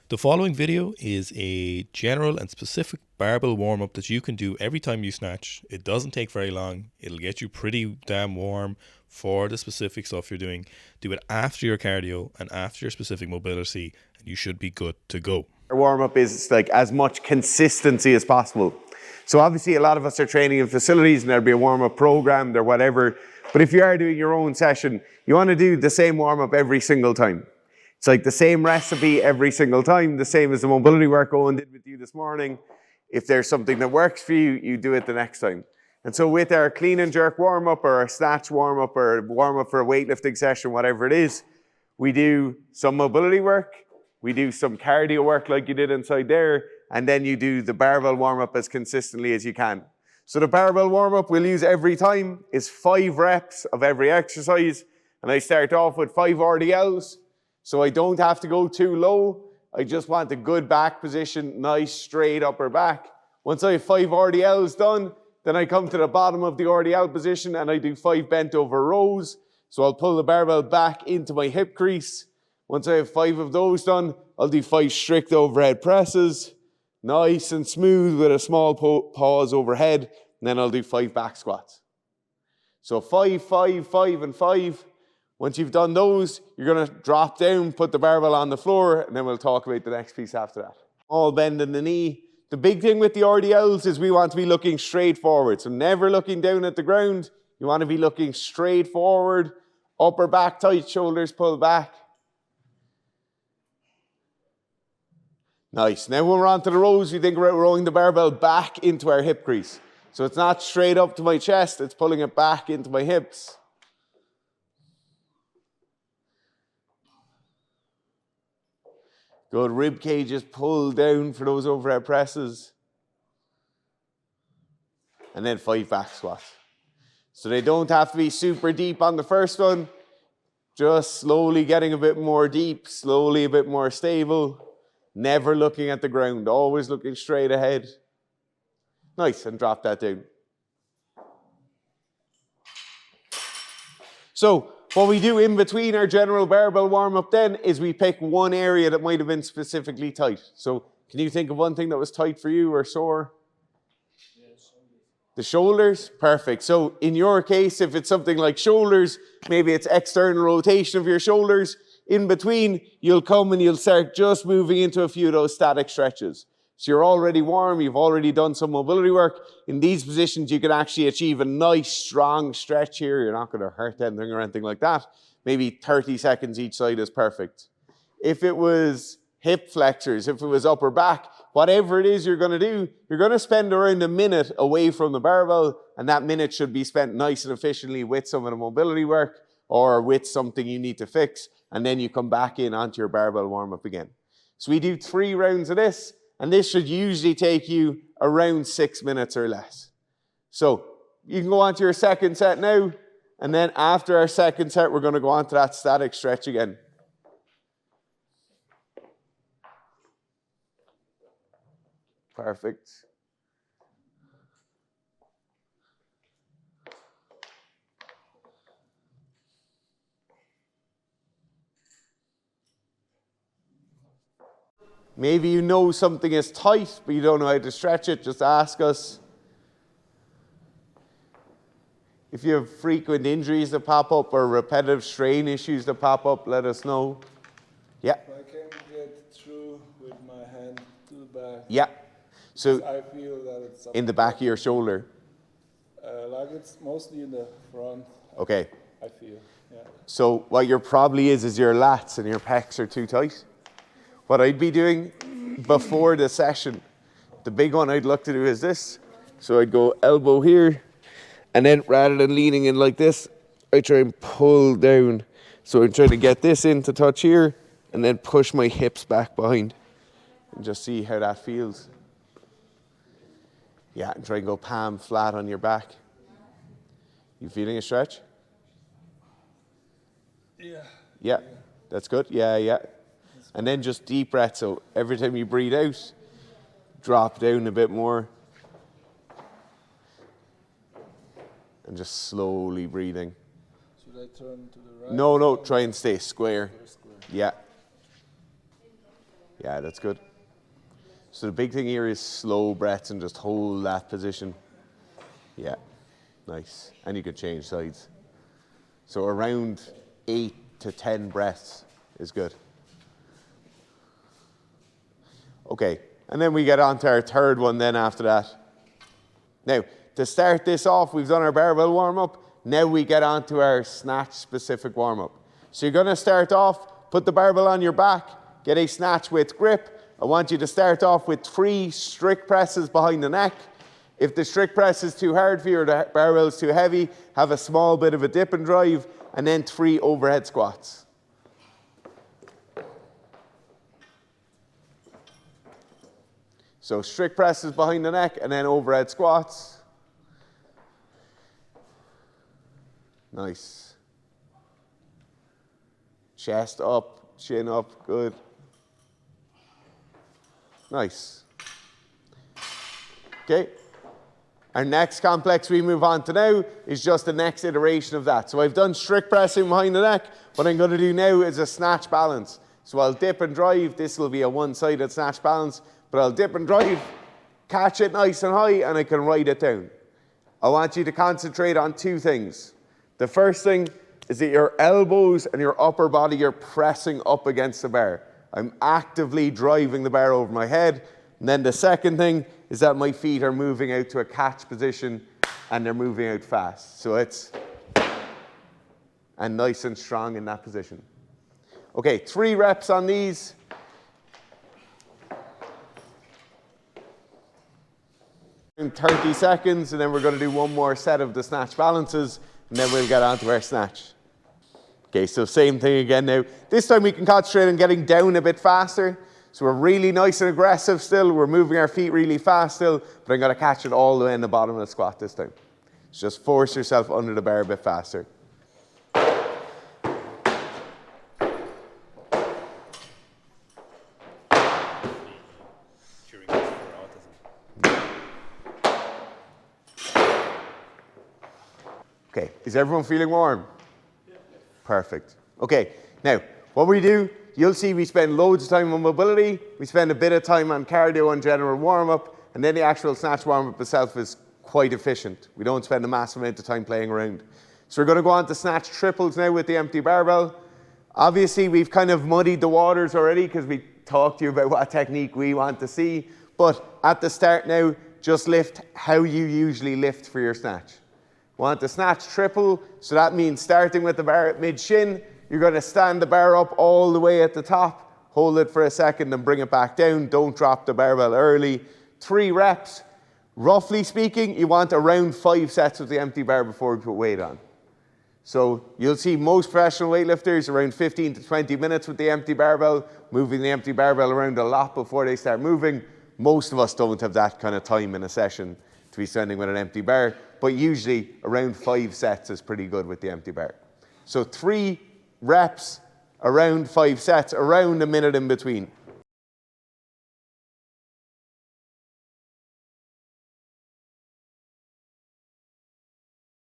The following video is a general and specific barbell warm-up that you can do every time you snatch. It doesn't take very long. It'll get you pretty damn warm for the specific stuff you're doing. Do it after your cardio and after your specific mobility, and you should be good to go. Our warm-up is like as much consistency as possible. So obviously a lot of us are training in facilities and there'll be a warm-up program or whatever. But if you are doing your own session, you want to do the same warm-up every single time. It's like the same recipe every single time, the same as the mobility work Owen did with you this morning. If there's something that works for you, you do it the next time. And so with our clean and jerk warm-up or our snatch warm-up or warm-up for a weightlifting session, whatever it is, we do some mobility work, we do some cardio work like you did inside there, and then you do the barbell warm-up as consistently as you can. So the barbell warm-up we'll use every time is 5 reps of every exercise, and I start off with 5 RDLs. So I don't have to go too low. I just want a good back position, nice straight upper back. Once I have 5 RDLs done, then I come to the bottom of the RDL position and I do 5 bent over rows. So I'll pull the barbell back into my hip crease. Once I have 5 of those done, I'll do 5 strict overhead presses. Nice and smooth with a small pause overhead. And then I'll do 5 back squats. So 5, 5, 5, and 5. Once you've done those, you're going to drop down, put the barbell on the floor, and then we'll talk about the next piece after that. All bend in the knee. The big thing with the RDLs is we want to be looking straight forward. So never looking down at the ground. You want to be looking straight forward. Upper back tight, shoulders pull back. Nice. Now when we're on to the rows, we think about rolling the barbell back into our hip crease. So it's not straight up to my chest, it's pulling it back into my hips. Good, rib cages pull down for those overhead presses. And then 5 back squats. So they don't have to be super deep on the first one. Just slowly getting a bit more deep, slowly a bit more stable. Never looking at the ground, always looking straight ahead. Nice, and drop that down. So, what we do in between our general barbell warm-up then is we pick one area that might have been specifically tight. So can you think of one thing that was tight for you or sore? The shoulders? Perfect. So in your case, if it's something like shoulders, maybe it's external rotation of your shoulders. In between, you'll come and you'll start just moving into a few of those static stretches. So you're already warm, you've already done some mobility work. In these positions, you can actually achieve a nice, strong stretch here. You're not going to hurt anything or anything like that. Maybe 30 seconds each side is perfect. If it was hip flexors, if it was upper back, whatever it is you're going to do, you're going to spend around a minute away from the barbell, and that minute should be spent nice and efficiently with some of the mobility work or with something you need to fix, and then you come back in onto your barbell warm-up again. So we do 3 rounds of this. And this should usually take you around 6 minutes or less. So you can go on to your second set now. And then after our second set, we're going to go on to that static stretch again. Perfect. Maybe you know something is tight, but you don't know how to stretch it. Just ask us. If you have frequent injuries that pop up or repetitive strain issues that pop up, let us know. Yeah. I can get through with my hand to the back. Yeah. So I feel that it's in the back of your shoulder. like it's mostly in the front. Okay. I feel. Yeah. So what your probably is your lats and your pecs are too tight. What I'd be doing before the session, the big one I'd look to do is this. So I'd go elbow here, and then rather than leaning in like this, I try and pull down. So I'm trying to get this in to touch here, and then push my hips back behind, and just see how that feels. Yeah, and try and go palm flat on your back. You feeling a stretch? Yeah. Yeah, that's good. Yeah. And then just deep breath. So every time you breathe out, drop down a bit more. And just slowly breathing. Should I turn to the right? No, try and stay square. Square. Yeah. Yeah, that's good. So the big thing here is slow breaths and just hold that position. Yeah, nice. And you could change sides. So around 8 to 10 breaths is good. Okay, and then we get on to our third one then after that. Now, to start this off, we've done our barbell warm-up. Now we get on to our snatch-specific warm-up. So you're going to start off, put the barbell on your back, get a snatch with grip. I want you to start off with 3 strict presses behind the neck. If the strict press is too hard for you or the barbell is too heavy, have a small bit of a dip and drive, and then 3 overhead squats. So strict presses behind the neck and then overhead squats. Nice. Chest up, chin up, good. Nice. Okay. Our next complex we move on to now is just the next iteration of that. So I've done strict pressing behind the neck. What I'm going to do now is a snatch balance. So I'll dip and drive. This will be a one-sided snatch balance, but I'll dip and drive, catch it nice and high, and I can ride it down. I want you to concentrate on 2 things. The first thing is that your elbows and your upper body are pressing up against the bar. I'm actively driving the bar over my head. And then the second thing is that my feet are moving out to a catch position and they're moving out fast. So it's and nice and strong in that position. Okay, 3 reps on these. In 30 seconds, and then we're going to do one more set of the snatch balances, and then we'll get on to our snatch. Okay, so same thing again now. This time we can concentrate on getting down a bit faster. So we're really nice and aggressive still. We're moving our feet really fast still, but I'm going to catch it all the way in the bottom of the squat this time. So just force yourself under the bar a bit faster. Okay, is everyone feeling warm? Yeah. Perfect. Okay, now what we do, you'll see we spend loads of time on mobility, we spend a bit of time on cardio and general warm-up, and then the actual snatch warm-up itself is quite efficient. We don't spend a massive amount of time playing around. So we're going to go on to snatch triples now with the empty barbell. Obviously, we've kind of muddied the waters already because we talked to you about what technique we want to see, but at the start now, just lift how you usually lift for your snatch. Want to snatch triple, so that means starting with the bar at mid-shin, you're going to stand the bar up all the way at the top, hold it for a second and bring it back down. Don't drop the barbell early. 3 reps. Roughly speaking, you want around 5 sets of the empty bar before you put weight on. So you'll see most professional weightlifters around 15 to 20 minutes with the empty barbell, moving the empty barbell around a lot before they start moving. Most of us don't have that kind of time in a session to be standing with an empty bar, but usually around 5 sets is pretty good with the empty bar. So 3 reps, around 5 sets, around a minute in between.